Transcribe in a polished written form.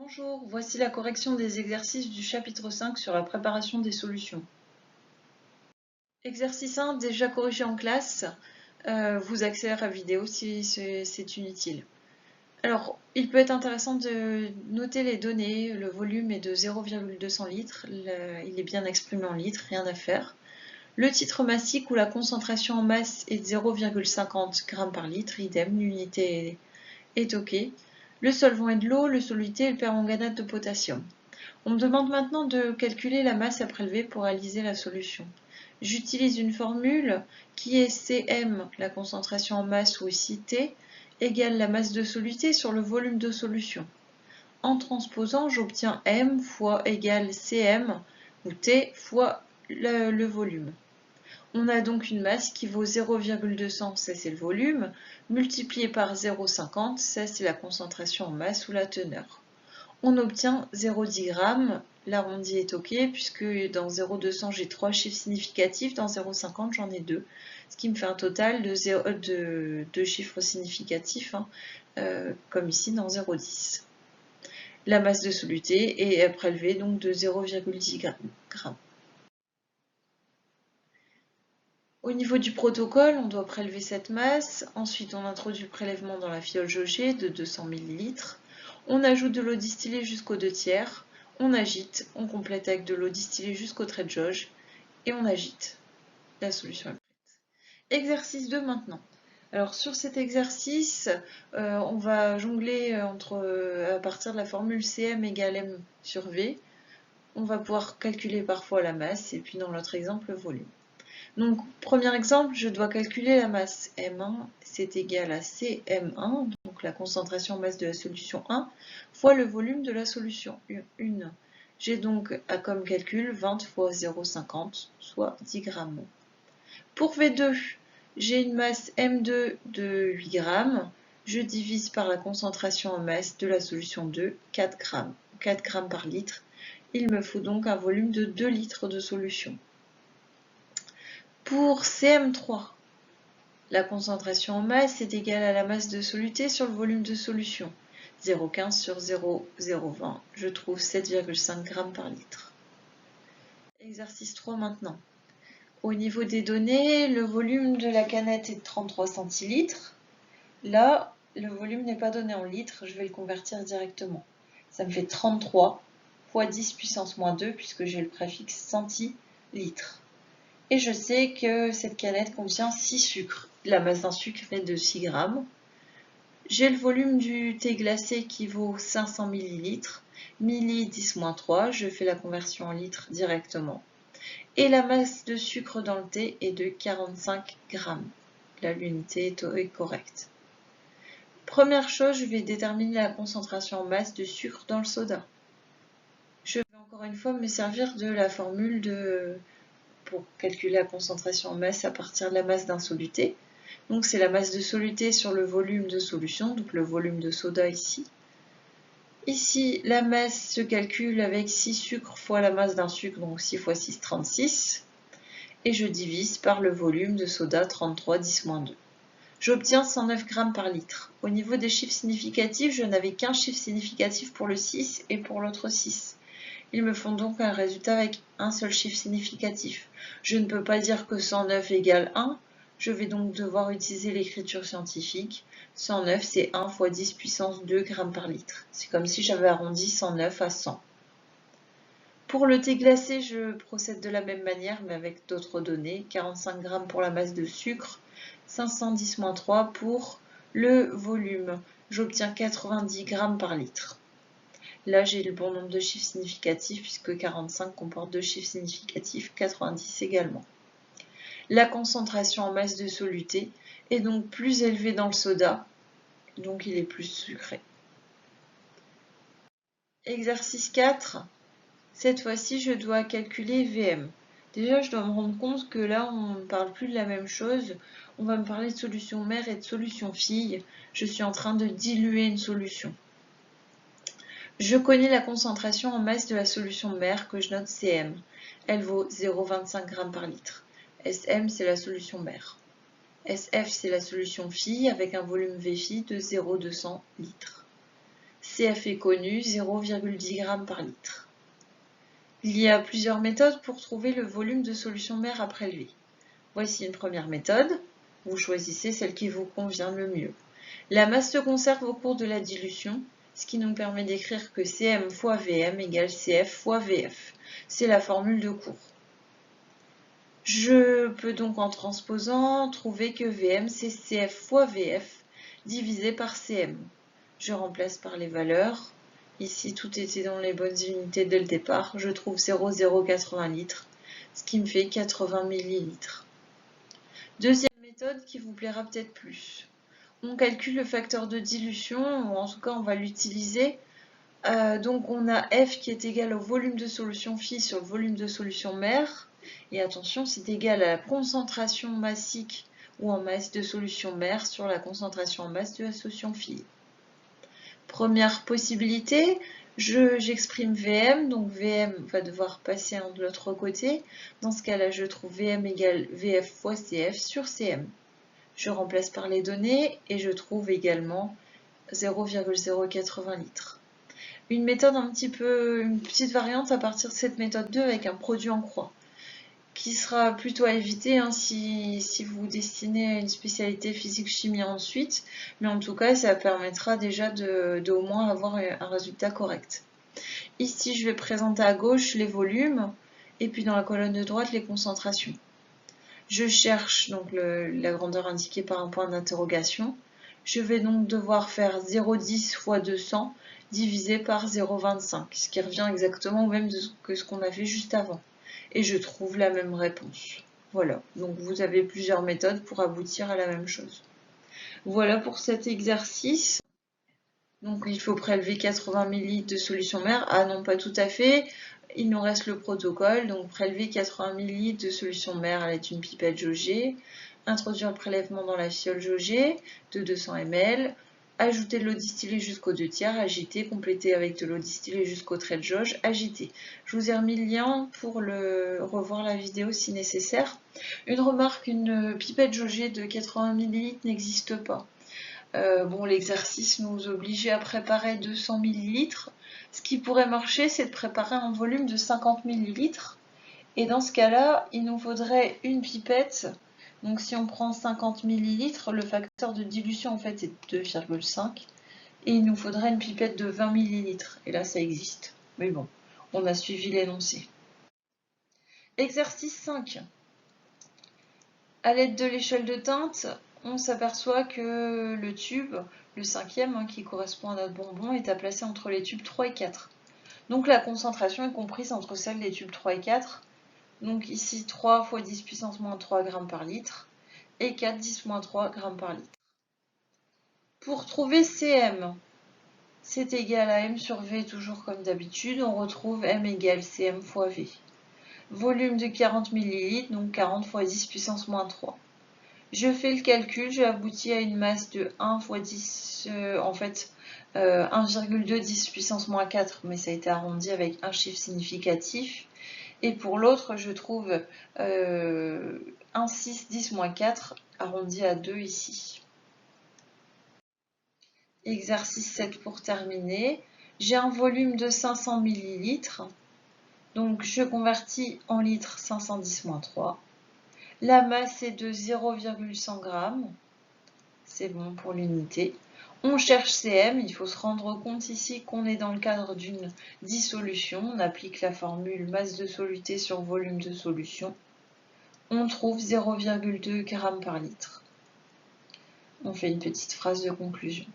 Bonjour, voici la correction des exercices du chapitre 5 sur la préparation des solutions. Exercice 1, déjà corrigé en classe, vous accélère la vidéo si c'est inutile. Alors, il peut être intéressant de noter les données. Le volume est de 0,200 litres, il est bien exprimé en litres, rien à faire. Le titre massique où la concentration en masse est de 0,50 g par litre, idem, l'unité est OK. Le solvant est de l'eau, le soluté est le permanganate de potassium. On me demande maintenant de calculer la masse à prélever pour réaliser la solution. J'utilise une formule qui est Cm, la concentration en masse, ou ici T, égale la masse de soluté sur le volume de solution. En transposant, j'obtiens M fois égale Cm, ou T, fois le volume. On a donc une masse qui vaut 0,200, ça c'est le volume, multiplié par 0,50, ça c'est la concentration en masse ou la teneur. On obtient 0,10 g, l'arrondi est OK, puisque dans 0,200 j'ai 3 chiffres significatifs, dans 0,50 j'en ai 2, ce qui me fait un total de 2 chiffres significatifs, comme ici dans 0,10. La masse de soluté est prélevée donc de 0,10 g. Au niveau du protocole, on doit prélever cette masse, ensuite on introduit le prélèvement dans la fiole jaugée de 200 ml, on ajoute de l'eau distillée jusqu'aux 2/3, on agite, on complète avec de l'eau distillée jusqu'au trait de jauge, et on agite. La solution est prête. Exercice 2 maintenant. Alors sur cet exercice, on va jongler à partir de la formule Cm égale M sur V. On va pouvoir calculer parfois la masse, et puis dans l'autre exemple, le volume. Donc, premier exemple, je dois calculer la masse M1, c'est égal à Cm1, donc la concentration en masse de la solution 1, fois le volume de la solution 1. J'ai donc comme calcul 20 fois 0,50, soit 10 grammes. Pour V2, j'ai une masse M2 de 8 grammes, je divise par la concentration en masse de la solution 2, 4 grammes. 4 grammes par litre, il me faut donc un volume de 2 litres de solution. Pour Cm3, la concentration en masse est égale à la masse de soluté sur le volume de solution. 0,15 sur 0,020, je trouve 7,5 g par litre. Exercice 3 maintenant. Au niveau des données, le volume de la canette est de 33 centilitres. Là, le volume n'est pas donné en litres, je vais le convertir directement. Ça me fait 33 fois 10 puissance moins 2, puisque j'ai le préfixe centilitres. Et je sais que cette canette contient 6 sucres. La masse d'un sucre est de 6 grammes. J'ai le volume du thé glacé qui vaut 500 ml. Milli 10-3, je fais la conversion en litres directement. Et la masse de sucre dans le thé est de 45 grammes. Là, l'unité est correcte. Première chose, je vais déterminer la concentration en masse de sucre dans le soda. Je vais encore une fois me servir de la formule pour calculer la concentration en masse à partir de la masse d'un soluté. Donc c'est la masse de soluté sur le volume de solution, donc le volume de soda ici. Ici, la masse se calcule avec 6 sucres fois la masse d'un sucre, donc 6 fois 6, 36. Et je divise par le volume de soda, 33, 10-2. J'obtiens 109 g par litre. Au niveau des chiffres significatifs, je n'avais qu'un chiffre significatif pour le 6 et pour l'autre 6. Ils me font donc un résultat avec un seul chiffre significatif. Je ne peux pas dire que 109 égale 1, je vais donc devoir utiliser l'écriture scientifique. 109 c'est 1 fois 10 puissance 2 g par litre. C'est comme si j'avais arrondi 109 à 100. Pour le thé glacé, je procède de la même manière, mais avec d'autres données. 45 g pour la masse de sucre, 510-3 pour le volume. J'obtiens 90 g par litre. Là, j'ai le bon nombre de chiffres significatifs puisque 45 comporte 2 chiffres significatifs, 90 également. La concentration en masse de soluté est donc plus élevée dans le soda, donc il est plus sucré. Exercice 4. Cette fois-ci, je dois calculer Vm. Déjà, je dois me rendre compte que là, on ne parle plus de la même chose. On va me parler de solution mère et de solution fille. Je suis en train de diluer une solution. Je connais la concentration en masse de la solution mère que je note Cm. Elle vaut 0,25 g par litre. Sm, c'est la solution mère. Sf, c'est la solution fille avec un volume Vφ de 0,200 litres. CF est connu, 0,10 g par litre. Il y a plusieurs méthodes pour trouver le volume de solution mère à prélever. Voici une première méthode. Vous choisissez celle qui vous convient le mieux. La masse se conserve au cours de la dilution, ce qui nous permet d'écrire que Cm fois Vm égale Cf fois Vf. C'est la formule de cours. Je peux donc en transposant trouver que Vm c'est Cf fois Vf divisé par Cm. Je remplace par les valeurs. Ici tout était dans les bonnes unités dès le départ. Je trouve 0,080 litres, ce qui me fait 80 millilitres. Deuxième méthode qui vous plaira peut-être plus. On calcule le facteur de dilution, ou en tout cas on va l'utiliser. Donc on a F qui est égal au volume de solution phi sur le volume de solution mère. Et attention, c'est égal à la concentration massique ou en masse de solution mère sur la concentration en masse de la solution phi. Première possibilité, j'exprime Vm, donc Vm va devoir passer de l'autre côté. Dans ce cas-là, je trouve Vm égale Vf fois Cf sur Cm. Je remplace par les données et je trouve également 0,080 litres. Une méthode une petite variante à partir de cette méthode 2 avec un produit en croix, qui sera plutôt à éviter si vous vous destinez à une spécialité physique-chimie ensuite, mais en tout cas ça permettra déjà de au moins avoir un résultat correct. Ici je vais présenter à gauche les volumes et puis dans la colonne de droite les concentrations. Je cherche donc la grandeur indiquée par un point d'interrogation. Je vais donc devoir faire 0,10 fois 200 divisé par 0,25, ce qui revient exactement au même que ce qu'on a fait juste avant. Et je trouve la même réponse. Voilà, donc vous avez plusieurs méthodes pour aboutir à la même chose. Voilà pour cet exercice. Donc il faut prélever 80 ml de solution mère. Ah non, pas tout à fait. Il nous reste le protocole, donc prélever 80 ml de solution mère à l'aide d'une pipette jaugée, introduire le prélèvement dans la fiole jaugée de 200 ml, ajouter de l'eau distillée jusqu'aux 2/3, agiter, compléter avec de l'eau distillée jusqu'au trait de jauge, agiter. Je vous ai remis le lien pour revoir la vidéo si nécessaire. Une remarque, une pipette jaugée de 80 ml n'existe pas. L'exercice nous obligeait à préparer 200 ml. Ce qui pourrait marcher, c'est de préparer un volume de 50 ml. Et dans ce cas-là, il nous faudrait une pipette. Donc si on prend 50 ml, le facteur de dilution en fait est 2,5. Et il nous faudrait une pipette de 20 ml. Et là, ça existe. Mais bon, on a suivi l'énoncé. Exercice 5. À l'aide de l'échelle de teinte, on s'aperçoit que le tube, le cinquième, qui correspond à notre bonbon, est à placer entre les tubes 3 et 4. Donc la concentration est comprise entre celle des tubes 3 et 4. Donc ici 3 fois 10 puissance moins 3 g par litre et 4 10 moins 3 g par litre. Pour trouver Cm, c'est égal à M sur V, toujours comme d'habitude. On retrouve M égale Cm fois V. Volume de 40 ml, donc 40 fois 10 puissance moins 3. Je fais le calcul, j'aboutis à une masse de 1 fois 10, 1,2 10 puissance moins 4, mais ça a été arrondi avec un chiffre significatif. Et pour l'autre, je trouve 1,6 10 moins 4, arrondi à 2 ici. Exercice 7 pour terminer. J'ai un volume de 500 ml, donc je convertis en litres 510 moins 3. La masse est de 0,100 g. C'est bon pour l'unité. On cherche Cm, il faut se rendre compte ici qu'on est dans le cadre d'une dissolution. On applique la formule masse de soluté sur volume de solution. On trouve 0,2 g par litre. On fait une petite phrase de conclusion.